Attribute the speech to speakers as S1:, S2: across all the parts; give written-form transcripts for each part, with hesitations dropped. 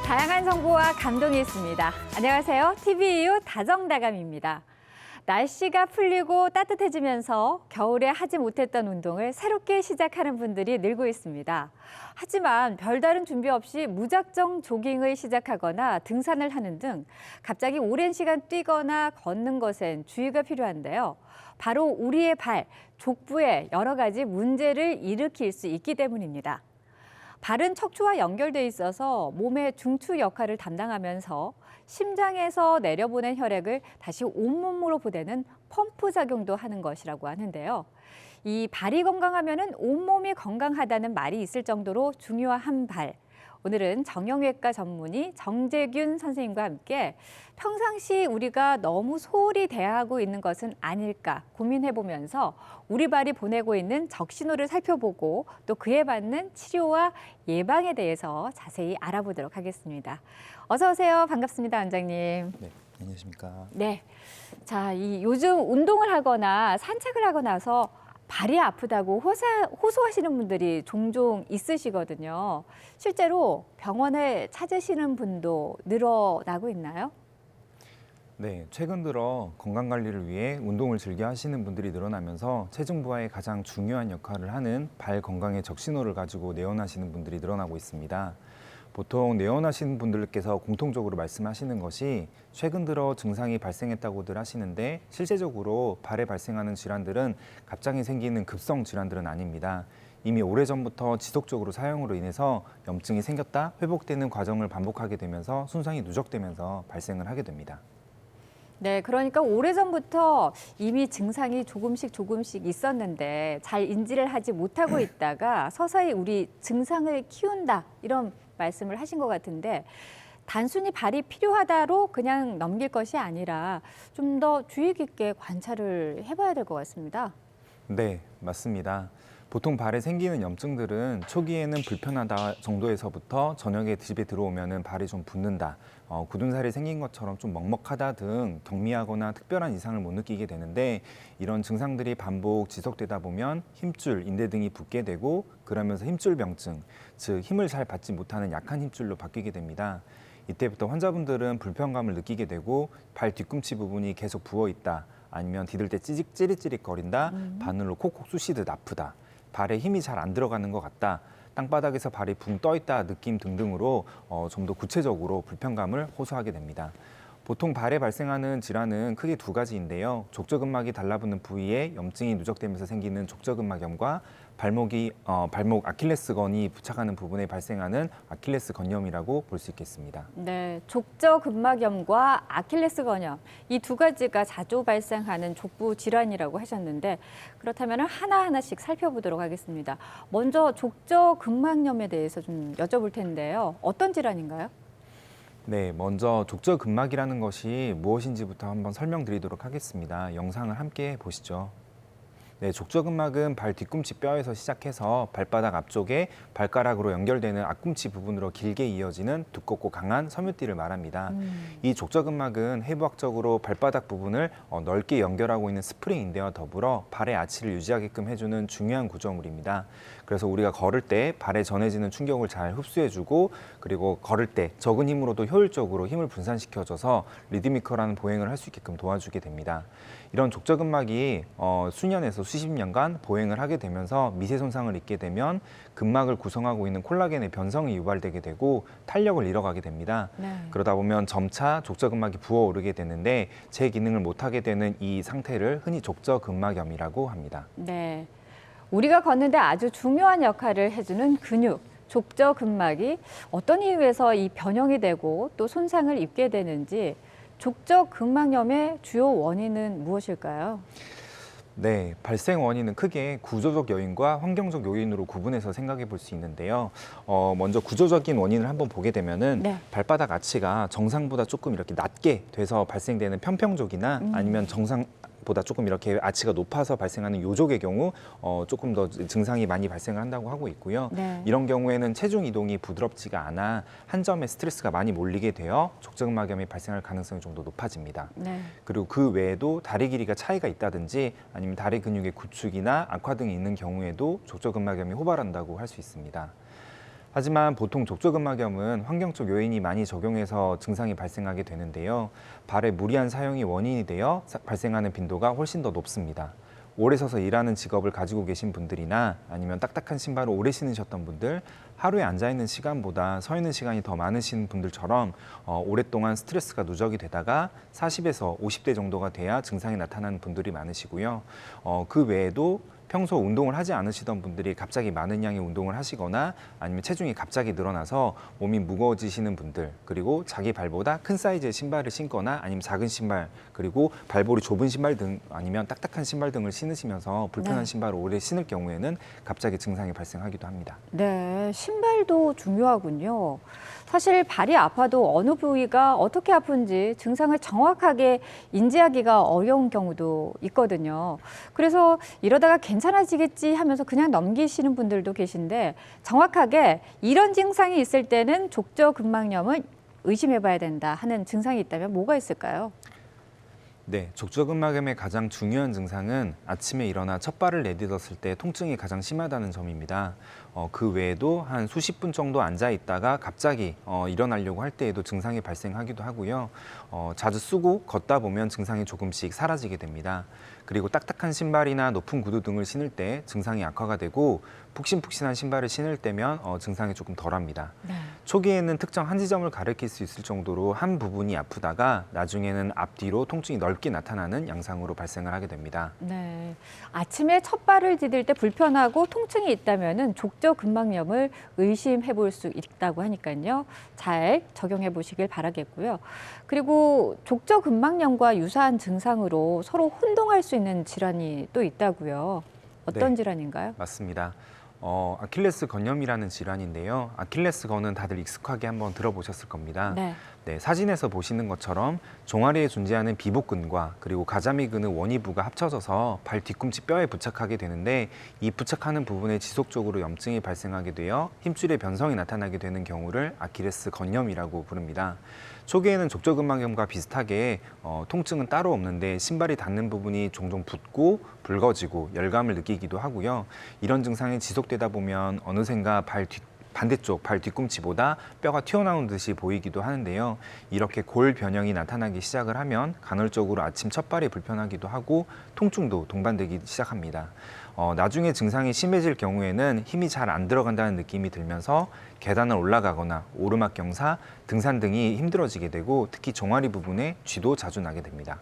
S1: 다양한 정보와 감동이 있습니다. 안녕하세요. TVU 다정다감입니다. 날씨가 풀리고 따뜻해지면서 겨울에 하지 못했던 운동을 새롭게 시작하는 분들이 늘고 있습니다. 하지만 별다른 준비 없이 무작정 조깅을 시작하거나 등산을 하는 등 갑자기 오랜 시간 뛰거나 걷는 것엔 주의가 필요한데요. 바로 우리의 발, 족부에 여러 가지 문제를 일으킬 수 있기 때문입니다. 발은 척추와 연결돼 있어서 몸의 중추 역할을 담당하면서 심장에서 내려보낸 혈액을 다시 온몸으로 보내는 펌프 작용도 하는 것이라고 하는데요. 이 발이 건강하면은 온몸이 건강하다는 말이 있을 정도로 중요한 발. 오늘은 정형외과 전문의 정재균 선생님과 함께 평상시 우리가 너무 소홀히 대하고 있는 것은 아닐까 고민해보면서 우리 발이 보내고 있는 적신호를 살펴보고 또 그에 맞는 치료와 예방에 대해서 자세히 알아보도록 하겠습니다. 어서 오세요. 반갑습니다, 원장님.
S2: 네, 안녕하십니까.
S1: 네. 자, 요즘 운동을 하거나 산책을 하고 나서 발이 아프다고 호소하시는 분들이 종종 있으시거든요. 실제로 병원을 찾으시는 분도 늘어나고 있나요?
S2: 네, 최근 들어 건강관리를 위해 운동을 즐겨 하시는 분들이 늘어나면서 체중 부하에 가장 중요한 역할을 하는 발 건강의 적신호를 가지고 내원하시는 분들이 늘어나고 있습니다. 보통 내원하시는 분들께서 공통적으로 말씀하시는 것이 최근 들어 증상이 발생했다고들 하시는데 실제적으로 발에 발생하는 질환들은 갑자기 생기는 급성 질환들은 아닙니다. 이미 오래전부터 지속적으로 사용으로 인해서 염증이 생겼다 회복되는 과정을 반복하게 되면서 손상이 누적되면서 발생을 하게 됩니다.
S1: 네, 그러니까 오래전부터 이미 증상이 조금씩 있었는데 잘 인지를 하지 못하고 있다가 서서히 우리 증상을 키운다 이런 말씀을 하신 것 같은데 단순히 발이 필요하다로 그냥 넘길 것이 아니라 좀 더 주의 깊게 관찰을 해봐야 될 것 같습니다.
S2: 네, 맞습니다. 보통 발에 생기는 염증들은 초기에는 불편하다 정도에서부터 저녁에 집에 들어오면 발이 좀 붓는다, 굳은 살이 생긴 것처럼 좀 먹먹하다 등 경미하거나 특별한 이상을 못 느끼게 되는데 이런 증상들이 반복 지속되다 보면 힘줄, 인대 등이 붓게 되고 그러면서 힘줄병증, 즉 힘을 잘 받지 못하는 약한 힘줄로 바뀌게 됩니다. 이때부터 환자분들은 불편감을 느끼게 되고 발 뒤꿈치 부분이 계속 부어있다, 아니면 디딜 때 찌릿찌릿거린다, 바늘로 콕콕 쑤시듯 아프다, 발에 힘이 잘 안 들어가는 것 같다, 땅바닥에서 발이 붕 떠 있다 느낌 등등으로 좀 더 구체적으로 불편감을 호소하게 됩니다. 보통 발에 발생하는 질환은 크게 두 가지인데요. 족저근막이 달라붙는 부위에 염증이 누적되면서 생기는 족저근막염과 발목 아킬레스건이 부착하는 부분에 발생하는 아킬레스건염이라고 볼 수 있겠습니다.
S1: 네, 족저근막염과 아킬레스건염 이 두 가지가 자주 발생하는 족부 질환이라고 하셨는데 그렇다면 하나하나씩 살펴보도록 하겠습니다. 먼저 족저근막염에 대해서 좀 여쭤볼 텐데요. 어떤 질환인가요?
S2: 네, 먼저 족저근막이라는 것이 무엇인지부터 한번 설명드리도록 하겠습니다. 영상을 함께 보시죠. 네, 족저근막은 발 뒤꿈치 뼈에서 시작해서 발바닥 앞쪽에 발가락으로 연결되는 앞꿈치 부분으로 길게 이어지는 두껍고 강한 섬유띠를 말합니다. 이 족저근막은 해부학적으로 발바닥 부분을 넓게 연결하고 있는 스프링 인대와 더불어 발의 아치를 유지하게끔 해주는 중요한 구조물입니다. 그래서 우리가 걸을 때 발에 전해지는 충격을 잘 흡수해주고 그리고 걸을 때 적은 힘으로도 효율적으로 힘을 분산시켜줘서 리드미컬한 보행을 할 수 있게끔 도와주게 됩니다. 이런 족저근막이 수년에서 수십 년간 보행을 하게 되면서 미세 손상을 입게 되면 근막을 구성하고 있는 콜라겐의 변성이 유발되게 되고 탄력을 잃어가게 됩니다.
S1: 네.
S2: 그러다 보면 점차 족저근막이 부어오르게 되는데 제 기능을 못하게 되는 이 상태를 흔히 족저근막염이라고 합니다.
S1: 네, 우리가 걷는데 아주 중요한 역할을 해주는 근육, 족저근막이 어떤 이유에서 이 변형이 되고 또 손상을 입게 되는지 족저근막염의 주요 원인은 무엇일까요?
S2: 네, 발생 원인은 크게 구조적 요인과 환경적 요인으로 구분해서 생각해 볼 수 있는데요. 먼저 구조적인 원인을 한번 보게 되면은
S1: 네.
S2: 발바닥 아치가 정상보다 조금 이렇게 낮게 돼서 발생되는 편평족이나 아니면 정상보다 조금 이렇게 아치가 높아서 발생하는 요족의 경우 조금 더 증상이 많이 발생을 한다고 하고 있고요.
S1: 네.
S2: 이런 경우에는 체중 이동이 부드럽지가 않아 한 점에 스트레스가 많이 몰리게 되어 족저근막염이 발생할 가능성이 좀 더 높아집니다.
S1: 네.
S2: 그리고 그 외에도 다리 길이가 차이가 있다든지 아니면 다리 근육의 구축이나 악화 등이 있는 경우에도 족저근막염이 호발한다고 할 수 있습니다. 하지만 보통 족저근막염은 환경적 요인이 많이 적용해서 증상이 발생하게 되는데요. 발의 무리한 사용이 원인이 되어 발생하는 빈도가 훨씬 더 높습니다. 오래 서서 일하는 직업을 가지고 계신 분들이나 아니면 딱딱한 신발을 오래 신으셨던 분들, 하루에 앉아있는 시간보다 서 있는 시간이 더 많으신 분들처럼 오랫동안 스트레스가 누적이 되다가 40에서 50대 정도가 돼야 증상이 나타나는 분들이 많으시고요. 그 외에도 평소 운동을 하지 않으시던 분들이 갑자기 많은 양의 운동을 하시거나 아니면 체중이 갑자기 늘어나서 몸이 무거워지시는 분들, 그리고 자기 발보다 큰 사이즈의 신발을 신거나 아니면 작은 신발, 그리고 발볼이 좁은 신발 등 아니면 딱딱한 신발 등을 신으시면서 불편한
S1: 네.
S2: 신발을 오래 신을 경우에는 갑자기 증상이 발생하기도 합니다.
S1: 네, 신발도 중요하군요. 사실 발이 아파도 어느 부위가 어떻게 아픈지 증상을 정확하게 인지하기가 어려운 경우도 있거든요. 그래서 이러다가 괜찮아지겠지 하면서 그냥 넘기시는 분들도 계신데 정확하게 이런 증상이 있을 때는 족저근막염을 의심해봐야 된다 하는 증상이 있다면 뭐가 있을까요?
S2: 네, 족저근막염의 가장 중요한 증상은 아침에 일어나 첫 발을 내딛었을 때 통증이 가장 심하다는 점입니다. 그 외에도 한 수십 분 정도 앉아 있다가 갑자기 일어나려고 할 때에도 증상이 발생하기도 하고요. 자주 쓰고 걷다 보면 증상이 조금씩 사라지게 됩니다. 그리고 딱딱한 신발이나 높은 구두 등을 신을 때 증상이 악화가 되고 푹신푹신한 신발을 신을 때면 증상이 조금 덜합니다.
S1: 네.
S2: 초기에는 특정 한 지점을 가리킬 수 있을 정도로 한 부분이 아프다가 나중에는 앞뒤로 통증이 넓게 나타나는 양상으로 발생을 하게 됩니다.
S1: 네. 아침에 첫 발을 디딜 때 불편하고 통증이 있다면은 족저근막염을 의심해 볼 수 있다고 하니까요. 잘 적용해 보시길 바라겠고요. 그리고 족저근막염과 유사한 증상으로 서로 혼동할 수 있는 질환이 또 있다고요. 어떤
S2: 네.
S1: 질환인가요?
S2: 맞습니다. 아킬레스 건염이라는 질환인데요. 아킬레스 건은 다들 익숙하게 한번 들어보셨을 겁니다.
S1: 네.
S2: 네, 사진에서 보시는 것처럼 종아리에 존재하는 비복근과 그리고 가자미근의 원위부가 합쳐져서 발 뒤꿈치 뼈에 부착하게 되는데 이 부착하는 부분에 지속적으로 염증이 발생하게 되어 힘줄의 변성이 나타나게 되는 경우를 아킬레스 건염이라고 부릅니다. 초기에는 족저근막염과 비슷하게 통증은 따로 없는데 신발이 닿는 부분이 종종 붓고 붉어지고 열감을 느끼기도 하고요. 이런 증상이 지속되다 보면 어느샌가 반대쪽 발 뒤꿈치보다 뼈가 튀어나온 듯이 보이기도 하는데요. 이렇게 골 변형이 나타나기 시작을 하면 간헐적으로 아침 첫발이 불편하기도 하고 통증도 동반되기 시작합니다. 나중에 증상이 심해질 경우에는 힘이 잘 안 들어간다는 느낌이 들면서 계단을 올라가거나 오르막 경사, 등산 등이 힘들어지게 되고 특히 종아리 부분에 쥐도 자주 나게 됩니다.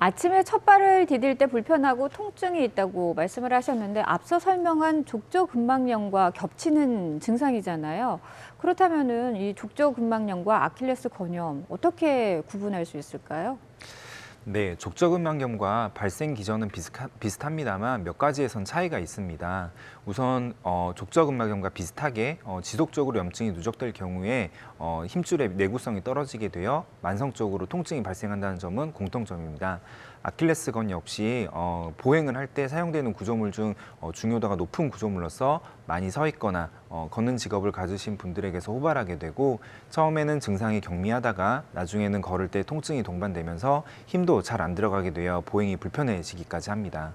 S1: 아침에 첫 발을 디딜 때 불편하고 통증이 있다고 말씀을 하셨는데 앞서 설명한 족저근막염과 겹치는 증상이잖아요. 그렇다면은 이 족저근막염과 아킬레스 건염 어떻게 구분할 수 있을까요?
S2: 네, 족저근막염과 발생 기전은 비슷합니다만 몇 가지에선 차이가 있습니다. 우선 족저근막염과 비슷하게 지속적으로 염증이 누적될 경우에 힘줄의 내구성이 떨어지게 되어 만성적으로 통증이 발생한다는 점은 공통점입니다. 아킬레스건 역시 보행을 할 때 사용되는 구조물 중 중요도가 높은 구조물로서 많이 서 있거나 걷는 직업을 가지신 분들에게서 호발하게 되고 처음에는 증상이 경미하다가 나중에는 걸을 때 통증이 동반되면서 힘도 잘 안 들어가게 되어 보행이 불편해지기까지 합니다.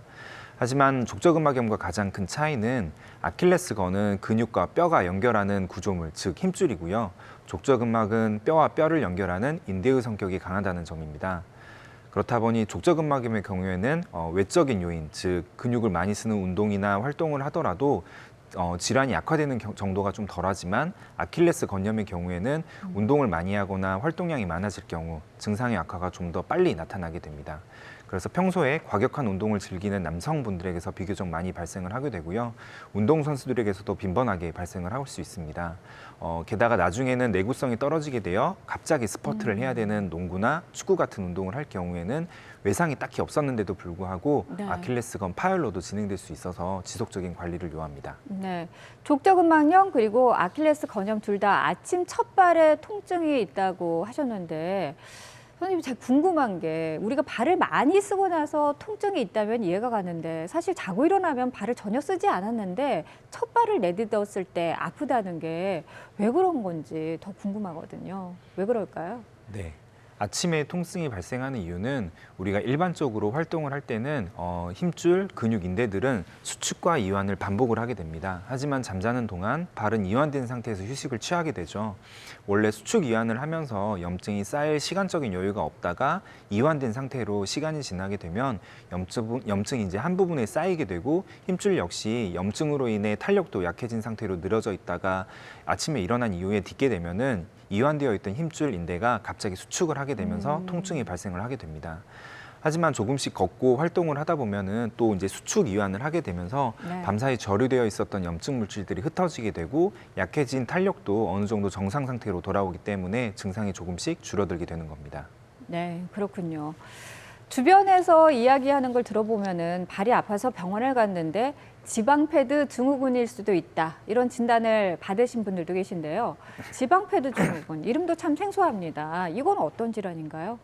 S2: 하지만 족저근막염과 가장 큰 차이는 아킬레스건은 근육과 뼈가 연결하는 구조물, 즉 힘줄이고요. 족저근막은 뼈와 뼈를 연결하는 인대의 성격이 강하다는 점입니다. 그렇다 보니 족저근막염의 경우에는 외적인 요인, 즉 근육을 많이 쓰는 운동이나 활동을 하더라도 질환이 악화되는 정도가 좀 덜하지만 아킬레스 건염의 경우에는 운동을 많이 하거나 활동량이 많아질 경우 증상의 악화가 좀 더 빨리 나타나게 됩니다. 그래서 평소에 과격한 운동을 즐기는 남성분들에게서 비교적 많이 발생을 하게 되고요. 운동선수들에게서도 빈번하게 발생을 할 수 있습니다. 게다가 나중에는 내구성이 떨어지게 되어 갑자기 스퍼트를 해야 되는 농구나 축구 같은 운동을 할 경우에는 외상이 딱히 없었는데도 불구하고
S1: 네.
S2: 아킬레스건 파열로도 진행될 수 있어서 지속적인 관리를 요합니다.
S1: 네, 족저근막염 그리고 아킬레스 건염 둘 다 아침 첫 발에 통증이 있다고 하셨는데 선생님 잘 궁금한 게 우리가 발을 많이 쓰고 나서 통증이 있다면 이해가 가는데 사실 자고 일어나면 발을 전혀 쓰지 않았는데 첫 발을 내딛었을 때 아프다는 게 왜 그런 건지 더 궁금하거든요. 왜 그럴까요?
S2: 네. 아침에 통증이 발생하는 이유는 우리가 일반적으로 활동을 할 때는 힘줄, 근육, 인대들은 수축과 이완을 반복을 하게 됩니다. 하지만 잠자는 동안 발은 이완된 상태에서 휴식을 취하게 되죠. 원래 수축 이완을 하면서 염증이 쌓일 시간적인 여유가 없다가 이완된 상태로 시간이 지나게 되면 염증이 이제 한 부분에 쌓이게 되고 힘줄 역시 염증으로 인해 탄력도 약해진 상태로 늘어져 있다가 아침에 일어난 이후에 딛게 되면은 이완되어 있던 힘줄 인대가 갑자기 수축을 하게 되면서 통증이 발생을 하게 됩니다. 하지만 조금씩 걷고 활동을 하다 보면은 또 이제 수축 이완을 하게 되면서
S1: 네.
S2: 밤사이 저류되어 있었던 염증 물질들이 흩어지게 되고 약해진 탄력도 어느 정도 정상 상태로 돌아오기 때문에 증상이 조금씩 줄어들게 되는 겁니다.
S1: 네, 그렇군요. 주변에서 이야기하는 걸 들어보면은 발이 아파서 병원을 갔는데 지방패드 증후군일 수도 있다. 이런 진단을 받으신 분들도 계신데요. 지방패드 증후군, 이름도 참 생소합니다. 이건 어떤 질환인가요?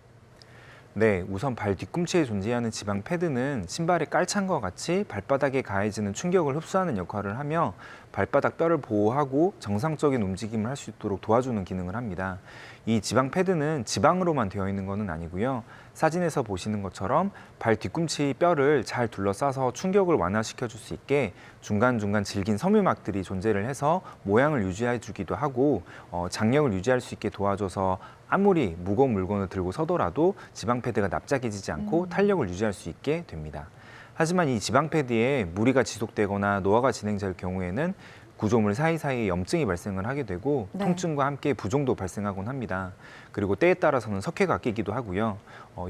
S2: 네, 우선 발 뒤꿈치에 존재하는 지방 패드는 신발의 깔창과 같이 발바닥에 가해지는 충격을 흡수하는 역할을 하며 발바닥 뼈를 보호하고 정상적인 움직임을 할 수 있도록 도와주는 기능을 합니다. 이 지방 패드는 지방으로만 되어 있는 것은 아니고요. 사진에서 보시는 것처럼 발 뒤꿈치 뼈를 잘 둘러싸서 충격을 완화시켜 줄 수 있게 중간중간 질긴 섬유막들이 존재를 해서 모양을 유지해 주기도 하고 장력을 유지할 수 있게 도와줘서 아무리 무거운 물건을 들고 서더라도 지방 패드가 납작해지지 않고 탄력을 유지할 수 있게 됩니다. 하지만 이 지방 패드에 무리가 지속되거나 노화가 진행될 경우에는 구조물 사이사이에 염증이 발생을 하게 되고
S1: 네.
S2: 통증과 함께 부종도 발생하곤 합니다. 그리고 때에 따라서는 석회가 끼기도 하고요.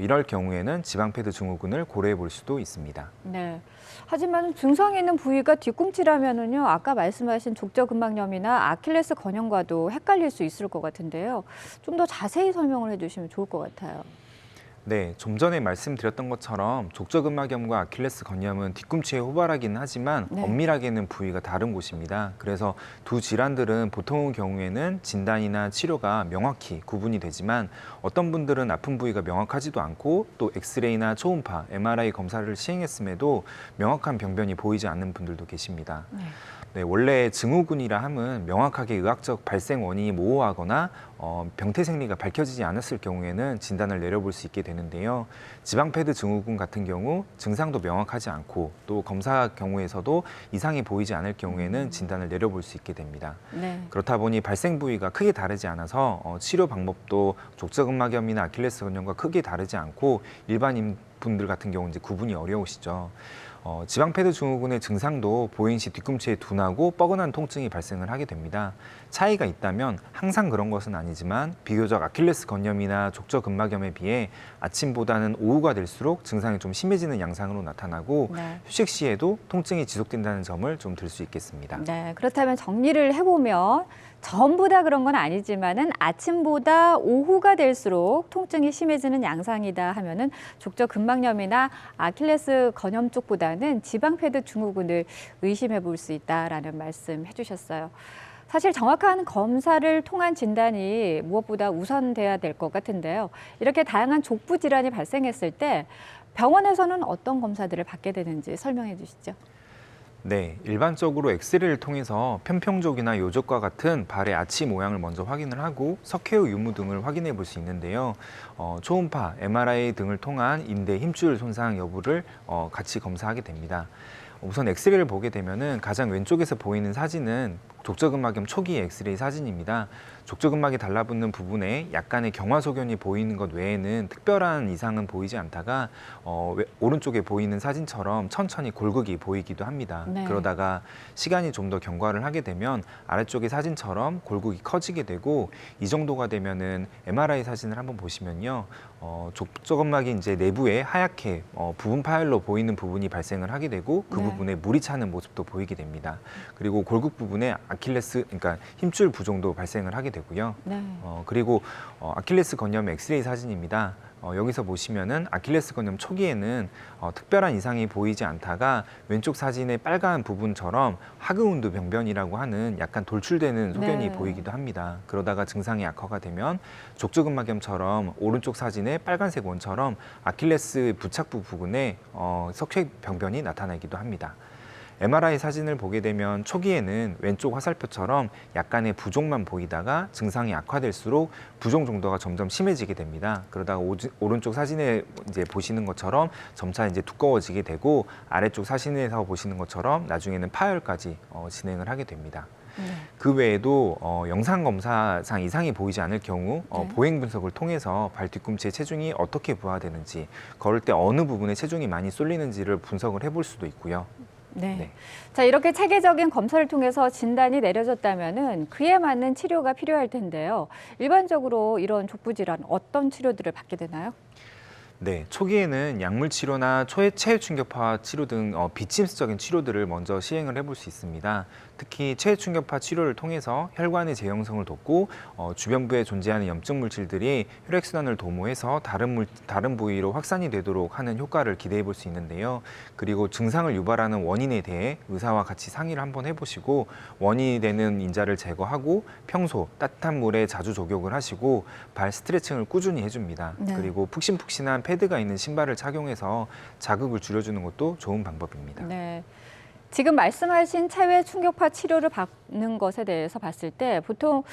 S2: 이럴 경우에는 지방 패드 증후군을 고려해 볼 수도 있습니다.
S1: 네. 하지만 증상이 있는 부위가 뒤꿈치라면은요, 아까 말씀하신 족저근막염이나 아킬레스 건염과도 헷갈릴 수 있을 것 같은데요. 좀 더 자세히 설명을 해주시면 좋을 것 같아요.
S2: 네, 좀 전에 말씀드렸던 것처럼 족저근막염과 아킬레스 건염은 뒤꿈치에 호발하기는 하지만
S1: 네.
S2: 엄밀하게는 부위가 다른 곳입니다. 그래서 두 질환들은 보통의 경우에는 진단이나 치료가 명확히 구분이 되지만 어떤 분들은 아픈 부위가 명확하지도 않고 또 엑스레이나 초음파, MRI 검사를 시행했음에도 명확한 병변이 보이지 않는 분들도 계십니다. 네, 원래 증후군이라 함은 명확하게 의학적 발생 원인이 모호하거나 병태 생리가 밝혀지지 않았을 경우에는 진단을 내려볼 수 있게 되는데요. 지방패드 증후군 같은 경우 증상도 명확하지 않고 또 검사 경우에서도 이상이 보이지 않을 경우에는 진단을 내려볼 수 있게 됩니다.
S1: 네.
S2: 그렇다 보니 발생 부위가 크게 다르지 않아서 치료 방법도 족저근막염이나 아킬레스 건염과 크게 다르지 않고 일반인 분들 같은 경우는 이제 구분이 어려우시죠. 지방패드 증후군의 증상도 보행 시 뒤꿈치에 둔하고 뻐근한 통증이 발생을 하게 됩니다. 차이가 있다면 항상 그런 것은 아니지만 비교적 아킬레스 건염이나 족저근막염에 비해 아침보다는 오후가 될수록 증상이 좀 심해지는 양상으로 나타나고
S1: 네.
S2: 휴식 시에도 통증이 지속된다는 점을 좀 들 수 있겠습니다.
S1: 네, 그렇다면 정리를 해보면 전부 다 그런 건 아니지만은 아침보다 오후가 될수록 통증이 심해지는 양상이다 하면은 족저근막염이나 아킬레스 건염 쪽보다는 지방패드 증후군을 의심해 볼 수 있다라는 말씀 해주셨어요. 사실 정확한 검사를 통한 진단이 무엇보다 우선돼야 될 것 같은데요. 이렇게 다양한 족부 질환이 발생했을 때 병원에서는 어떤 검사들을 받게 되는지 설명해 주시죠.
S2: 네, 일반적으로 엑스레이를 통해서 편평족이나 요족과 같은 발의 아치 모양을 먼저 확인을 하고 석회의 유무 등을 확인해 볼 수 있는데요. 초음파, MRI 등을 통한 인대 힘줄 손상 여부를 같이 검사하게 됩니다. 우선 엑스레이를 보게 되면은 가장 왼쪽에서 보이는 사진은 족저근막염 초기 엑스레이 사진입니다. 족저근막이 달라붙는 부분에 약간의 경화소견이 보이는 것 외에는 특별한 이상은 보이지 않다가 오른쪽에 보이는 사진처럼 천천히 골극이 보이기도 합니다.
S1: 네.
S2: 그러다가 시간이 좀 더 경과를 하게 되면 아래쪽의 사진처럼 골극이 커지게 되고 이 정도가 되면은 MRI 사진을 한번 보시면요. 족저근막이 이제 내부에 하얗게 부분 파열로 보이는 부분이 발생을 하게 되고 그
S1: 네.
S2: 부분에 물이 차는 모습도 보이게 됩니다. 그리고 골극 부분에 아킬레스, 그러니까 힘줄 부종도 발생을 하게 되고요.
S1: 네.
S2: 그리고 아킬레스 건염 엑스레이 사진입니다. 여기서 보시면은 아킬레스 건염 초기에는 특별한 이상이 보이지 않다가 왼쪽 사진의 빨간 부분처럼 하그운드 병변이라고 하는 약간 돌출되는 소견이
S1: 네.
S2: 보이기도 합니다. 그러다가 증상이 악화가 되면 족저근막염처럼 오른쪽 사진의 빨간색 원처럼 아킬레스 부착부 부근에 석회 병변이 나타나기도 합니다. MRI 사진을 보게 되면 초기에는 왼쪽 화살표처럼 약간의 부종만 보이다가 증상이 악화될수록 부종 정도가 점점 심해지게 됩니다. 그러다가 오른쪽 사진에 이제 보시는 것처럼 점차 이제 두꺼워지게 되고 아래쪽 사진에서 보시는 것처럼 나중에는 파열까지 진행을 하게 됩니다. 그 외에도 영상 검사상 이상이 보이지 않을 경우 보행 분석을 통해서 발 뒤꿈치의 체중이 어떻게 부하되는지, 걸을 때 어느 부분에 체중이 많이 쏠리는지를 분석을 해볼 수도 있고요.
S1: 네.
S2: 네.
S1: 자, 이렇게 체계적인 검사를 통해서 진단이 내려졌다면은 그에 맞는 치료가 필요할 텐데요. 일반적으로 이런 족부 질환 어떤 치료들을 받게 되나요?
S2: 네, 초기에는 약물 치료나 체해 충격파 치료 등 비침스적인 치료들을 먼저 시행을 해볼 수 있습니다. 특히 체해 충격파 치료를 통해서 혈관의 재형성을 돕고 주변부에 존재하는 염증 물질들이 혈액순환을 도모해서 다른 부위로 확산이 되도록 하는 효과를 기대해 볼 수 있는데요. 그리고 증상을 유발하는 원인에 대해 의사와 같이 상의를 한번 해보시고 원인이 되는 인자를 제거하고 평소 따뜻한 물에 자주 족욕을 하시고 발 스트레칭을 꾸준히 해줍니다.
S1: 네.
S2: 그리고 푹신푹신한 패드가 있는 신발을 착용해서 자극을 줄여주는 것도 좋은 방법입니다.
S1: 네. 지금 말씀하신 체외 충격파 치료를 받는 것에 대해서 봤을 때 보통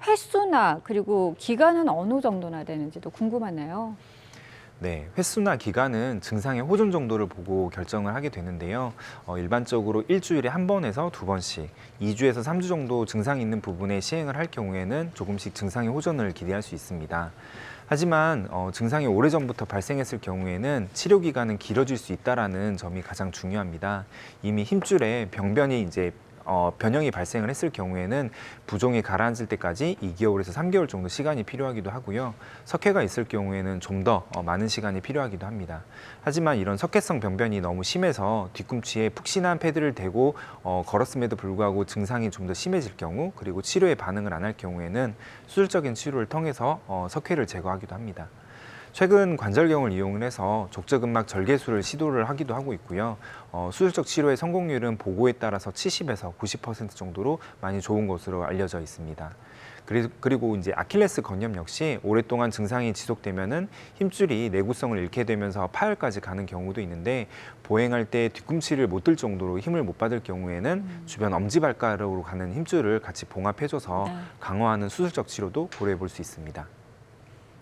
S1: 횟수나 그리고 기간은 어느 정도나 되는지도 궁금하네요.
S2: 네, 횟수나 기간은 증상의 호전 정도를 보고 결정을 하게 되는데요. 일반적으로 일주일에 한 번에서 두 번씩, 2주에서 3주 정도 증상이 있는 부분에 시행을 할 경우에는 조금씩 증상의 호전을 기대할 수 있습니다. 하지만 증상이 오래전부터 발생했을 경우에는 치료 기간은 길어질 수 있다는 점이 가장 중요합니다. 이미 힘줄에 병변이 이제 변형이 발생을 했을 경우에는 부종이 가라앉을 때까지 2개월에서 3개월 정도 시간이 필요하기도 하고요. 석회가 있을 경우에는 좀 더 많은 시간이 필요하기도 합니다. 하지만 이런 석회성 병변이 너무 심해서 뒤꿈치에 푹신한 패드를 대고 걸었음에도 불구하고 증상이 좀 더 심해질 경우, 그리고 치료에 반응을 안 할 경우에는 수술적인 치료를 통해서 석회를 제거하기도 합니다. 최근 관절경을 이용을 해서 족저근막 절개술을 시도를 하기도 하고 있고요. 수술적 치료의 성공률은 보고에 따라서 70에서 90% 정도로 많이 좋은 것으로 알려져 있습니다. 그리고 이제 아킬레스 건염 역시 오랫동안 증상이 지속되면은 힘줄이 내구성을 잃게 되면서 파열까지 가는 경우도 있는데, 보행할 때 뒤꿈치를 못 들 정도로 힘을 못 받을 경우에는 주변 엄지발가락으로 가는 힘줄을 같이 봉합해줘서
S1: 네.
S2: 강화하는 수술적 치료도 고려해 볼 수 있습니다.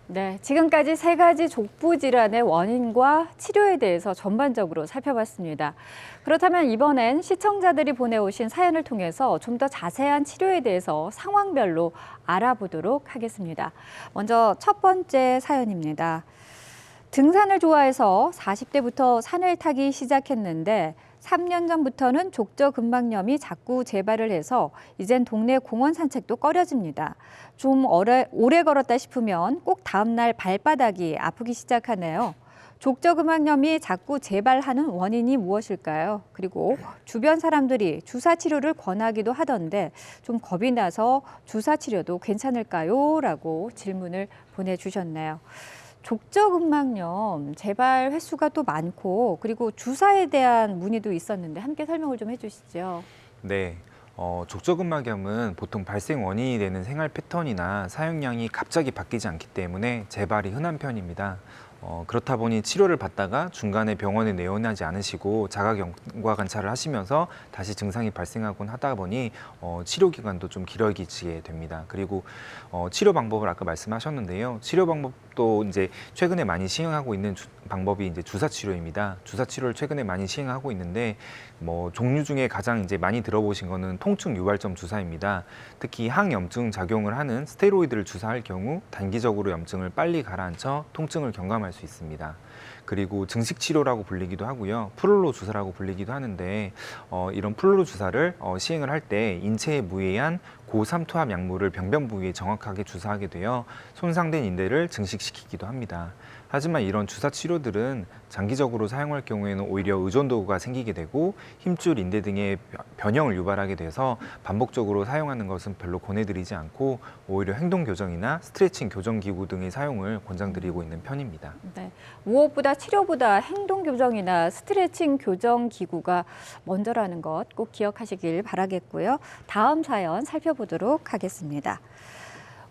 S1: 네, 지금까지 세 가지 족부 질환의 원인과 치료에 대해서 전반적으로 살펴봤습니다. 그렇다면 이번엔 시청자들이 보내오신 사연을 통해서 좀 더 자세한 치료에 대해서 상황별로 알아보도록 하겠습니다. 먼저 첫 번째 사연입니다. 등산을 좋아해서 40대부터 산을 타기 시작했는데 3년 전부터는 족저근막염이 자꾸 재발을 해서 이젠 동네 공원 산책도 꺼려집니다. 좀 오래 걸었다 싶으면 꼭 다음 날 발바닥이 아프기 시작하네요. 족저근막염이 자꾸 재발하는 원인이 무엇일까요? 그리고 주변 사람들이 주사 치료를 권하기도 하던데 좀 겁이 나서 주사 치료도 괜찮을까요? 라고 질문을 보내주셨네요. 족저근막염 재발 횟수가 또 많고 그리고 주사에 대한 문의도 있었는데 함께 설명을 좀 해주시죠.
S2: 네. 족저근막염은 보통 발생 원인이 되는 생활 패턴이나 사용량이 갑자기 바뀌지 않기 때문에 재발이 흔한 편입니다. 그렇다 보니 치료를 받다가 중간에 병원에 내원하지 않으시고 자가 경과 관찰을 하시면서 다시 증상이 발생하곤 하다 보니 치료 기간도 좀 길어지게 됩니다. 그리고 치료 방법을 아까 말씀하셨는데요. 치료 방법도 이제 최근에 많이 시행하고 있는 방법이 이제 주사 치료입니다. 주사 치료를 최근에 많이 시행하고 있는데 종류 중에 가장 이제 많이 들어보신 거는 통증 유발점 주사입니다. 특히 항염증 작용을 하는 스테로이드를 주사할 경우 단기적으로 염증을 빨리 가라앉혀 통증을 경감할 수 있습니다. 그리고 증식 치료라고 불리기도 하고요. 플루로 주사라고 불리기도 하는데 이런 플루로 주사를 시행을 할 때 인체에 무해한 고삼투압 약물을 병변 부위에 정확하게 주사하게 되어 손상된 인대를 증식시키기도 합니다. 하지만 이런 주사 치료들은 장기적으로 사용할 경우에는 오히려 의존도가 생기게 되고 힘줄, 인대 등의 변형을 유발하게 돼서 반복적으로 사용하는 것은 별로 권해드리지 않고 오히려 행동 교정이나 스트레칭 교정 기구 등의 사용을 권장드리고 있는 편입니다.
S1: 네, 무엇보다 치료보다 행동 교정이나 스트레칭 교정 기구가 먼저라는 것 꼭 기억하시길 바라겠고요. 다음 사연 살펴보도록 하겠습니다.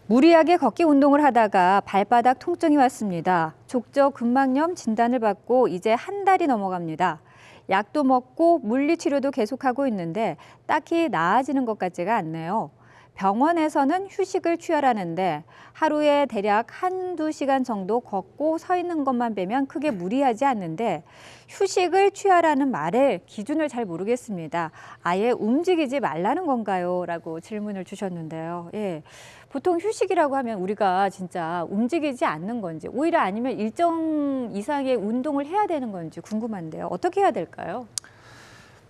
S1: 무리하게 걷기 운동을 하다가 발바닥 통증이 왔습니다. 족저근막염 진단을 받고 이제 한 달이 넘어갑니다. 약도 먹고 물리치료도 계속하고 있는데 딱히 나아지는 것 같지가 않네요. 병원에서는 휴식을 취하라는데 하루에 대략 한두 시간 정도 걷고 서 있는 것만 빼면 크게 무리하지 않는데 휴식을 취하라는 말의 기준을 잘 모르겠습니다. 아예 움직이지 말라는 건가요? 라고 질문을 주셨는데요. 예. 보통 휴식이라고 하면 우리가 진짜 움직이지 않는 건지 오히려 아니면 일정 이상의 운동을 해야 되는 건지 궁금한데요. 어떻게 해야 될까요?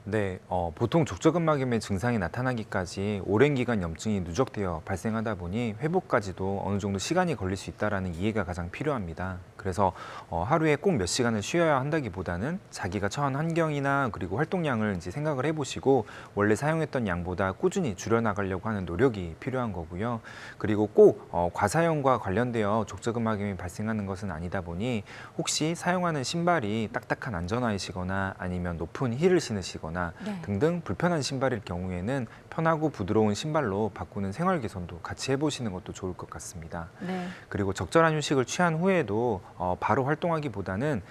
S2: 네, 보통 족저근막염의 증상이 나타나기까지 오랜 기간 염증이 누적되어 발생하다 보니 회복까지도 어느 정도 시간이 걸릴 수 있다는 이해가 가장 필요합니다. 그래서 하루에 꼭 몇 시간을 쉬어야 한다기보다는 자기가 처한 환경이나 그리고 활동량을 이제 생각을 해보시고 원래 사용했던 양보다 꾸준히 줄여나가려고 하는 노력이 필요한 거고요. 그리고 꼭 과사용과 관련되어 족저근막염이 발생하는 것은 아니다 보니 혹시 사용하는 신발이 딱딱한 안전화이시거나 아니면 높은 힐을 신으시거나
S1: 네.
S2: 등등 불편한 신발일 경우에는 편하고 부드러운 신발로 바꾸는 생활 개선도 같이 해보시는 것도 좋을 것 같습니다.
S1: 네.
S2: 그리고 적절한 휴식을 취한 후에도 바로 활동하기보다는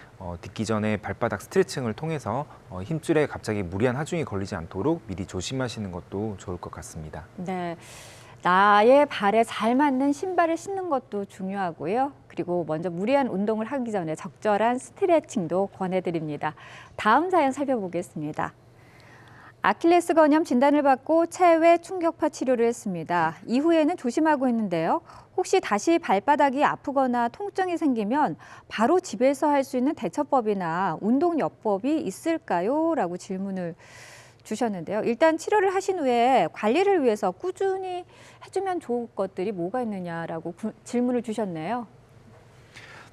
S2: 딛기 전에 발바닥 스트레칭을 통해서 힘줄에 갑자기 무리한 하중이 걸리지 않도록 미리 조심하시는 것도 좋을 것 같습니다.
S1: 네. 나의 발에 잘 맞는 신발을 신는 것도 중요하고요. 그리고 먼저 무리한 운동을 하기 전에 적절한 스트레칭도 권해드립니다. 다음 사연 살펴보겠습니다. 아킬레스 건염 진단을 받고 체외 충격파 치료를 했습니다. 이후에는 조심하고 있는데요. 혹시 다시 발바닥이 아프거나 통증이 생기면 바로 집에서 할 수 있는 대처법이나 운동요법이 있을까요? 라고 질문을 주셨는데요. 일단 치료를 하신 후에 관리를 위해서 꾸준히 해주면 좋을 것들이 뭐가 있느냐라고 질문을 주셨네요.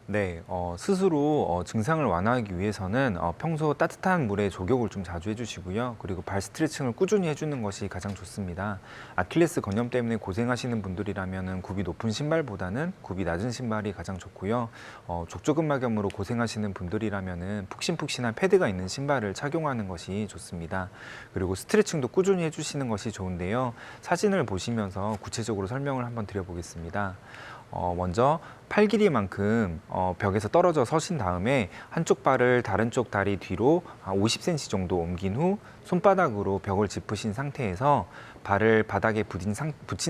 S2: 네, 스스로 증상을 완화하기 위해서는 평소 따뜻한 물에 조격을 좀 자주 해주시고요. 그리고 발 스트레칭을 꾸준히 해주는 것이 가장 좋습니다. 아킬레스 건염 때문에 고생하시는 분들이라면 굽이 높은 신발보다는 굽이 낮은 신발이 가장 좋고요. 족저근막염으로 고생하시는 분들이라면 푹신푹신한 패드가 있는 신발을 착용하는 것이 좋습니다. 그리고 스트레칭도 꾸준히 해주시는 것이 좋은데요. 사진을 보시면서 구체적으로 설명을 한번 드려보겠습니다. 먼저 팔 길이만큼 벽에서 떨어져 서신 다음에 한쪽 발을 다른 쪽 다리 뒤로 50cm 정도 옮긴 후 손바닥으로 벽을 짚으신 상태에서 발을 바닥에 붙인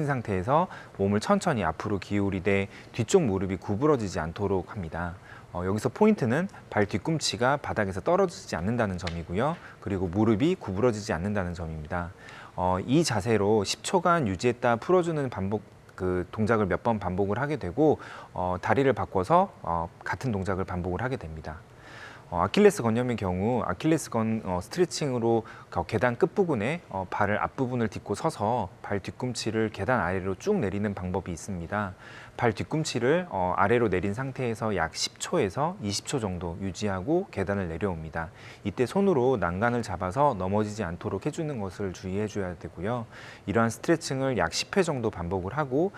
S2: 상태에서 몸을 천천히 앞으로 기울이되 뒤쪽 무릎이 구부러지지 않도록 합니다. 여기서 포인트는 발 뒤꿈치가 바닥에서 떨어지지 않는다는 점이고요. 그리고 무릎이 구부러지지 않는다는 점입니다. 이 자세로 10초간 유지했다 풀어주는 그 동작을 몇 번 반복을 하게 되고 다리를 바꿔서 같은 동작을 반복을 하게 됩니다. 아킬레스 건염의 경우 아킬레스건 스트레칭으로 계단 끝부분에 발을 앞부분을 딛고 서서 발 뒤꿈치를 계단 아래로 쭉 내리는 방법이 있습니다. 발 뒤꿈치를 아래로 내린 상태에서 약 10초에서 20초 정도 유지하고 계단을 내려옵니다. 이때 손으로 난간을 잡아서 넘어지지 않도록 해주는 것을 주의해 줘야 되고요. 이러한 스트레칭을 약 10회 정도 반복을 하고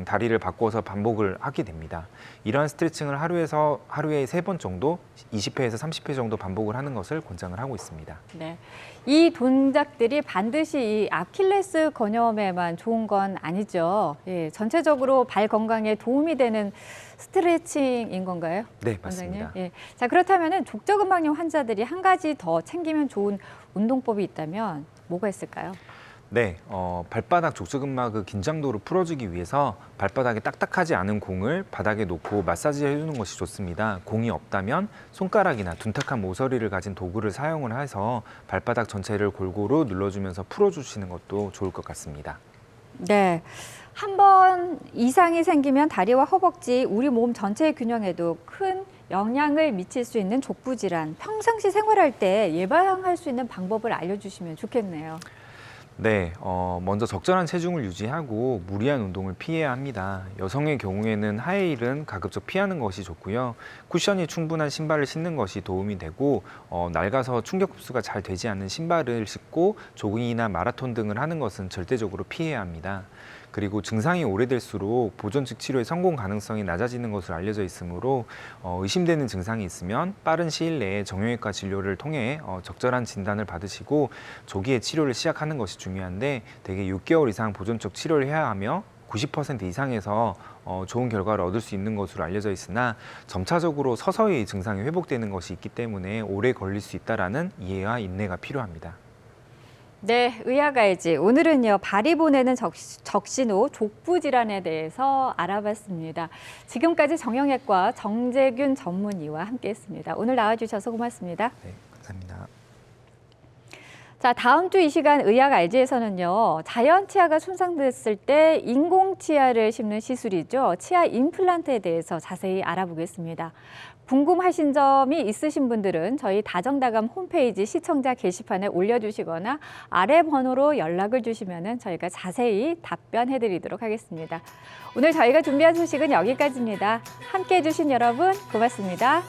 S2: 다리를 바꿔서 반복을 하게 됩니다. 이러한 스트레칭을 하루에 3번 정도 20회에서 30회 정도 반복을 하는 것을 권장을 하고 있습니다.
S1: 네, 이 동작들이 반드시 이 아킬레스 건염에만 좋은 건 아니죠. 예, 전체적으로 발 건강에 도움이 되는 스트레칭인 건가요?
S2: 네, 맞습니다.
S1: 원장님? 예. 자, 그렇다면 족저근막염 환자들이 한 가지 더 챙기면 좋은 운동법이 있다면 뭐가 있을까요?
S2: 네, 발바닥 족저근막의 긴장도를 풀어주기 위해서 발바닥에 딱딱하지 않은 공을 바닥에 놓고 마사지 해주는 것이 좋습니다. 공이 없다면 손가락이나 둔탁한 모서리를 가진 도구를 사용을 해서 발바닥 전체를 골고루 눌러주면서 풀어주시는 것도 좋을 것 같습니다.
S1: 네, 한 번 이상이 생기면 다리와 허벅지, 우리 몸 전체의 균형에도 큰 영향을 미칠 수 있는 족부 질환, 평상시 생활할 때 예방할 수 있는 방법을 알려주시면 좋겠네요.
S2: 네, 먼저 적절한 체중을 유지하고 무리한 운동을 피해야 합니다. 여성의 경우에는 하이힐은 가급적 피하는 것이 좋고요. 쿠션이 충분한 신발을 신는 것이 도움이 되고 낡아서 충격 흡수가 잘 되지 않는 신발을 신고 조깅이나 마라톤 등을 하는 것은 절대적으로 피해야 합니다. 그리고 증상이 오래될수록 보존식 치료의 성공 가능성이 낮아지는 것으로 알려져 있으므로 의심되는 증상이 있으면 빠른 시일 내에 정형외과 진료를 통해 적절한 진단을 받으시고 조기에 치료를 시작하는 것이 중요한데 대개 6개월 이상 보존적 치료를 해야 하며 90% 이상에서 좋은 결과를 얻을 수 있는 것으로 알려져 있으나 점차적으로 서서히 증상이 회복되는 것이 있기 때문에 오래 걸릴 수 있다라는 이해와 인내가 필요합니다.
S1: 네, 의학알지. 오늘은요, 발이 보내는 적신호, 족부 질환에 대해서 알아봤습니다. 지금까지 정형외과 정재균 전문의와 함께했습니다. 오늘 나와주셔서 고맙습니다.
S2: 네, 감사합니다.
S1: 자, 다음 주 이 시간 의학알지에서는요, 자연 치아가 손상됐을 때 인공 치아를 심는 시술이죠. 치아 임플란트에 대해서 자세히 알아보겠습니다. 궁금하신 점이 있으신 분들은 저희 다정다감 홈페이지 시청자 게시판에 올려주시거나 아래 번호로 연락을 주시면 저희가 자세히 답변해드리도록 하겠습니다. 오늘 저희가 준비한 소식은 여기까지입니다. 함께해 주신 여러분 고맙습니다.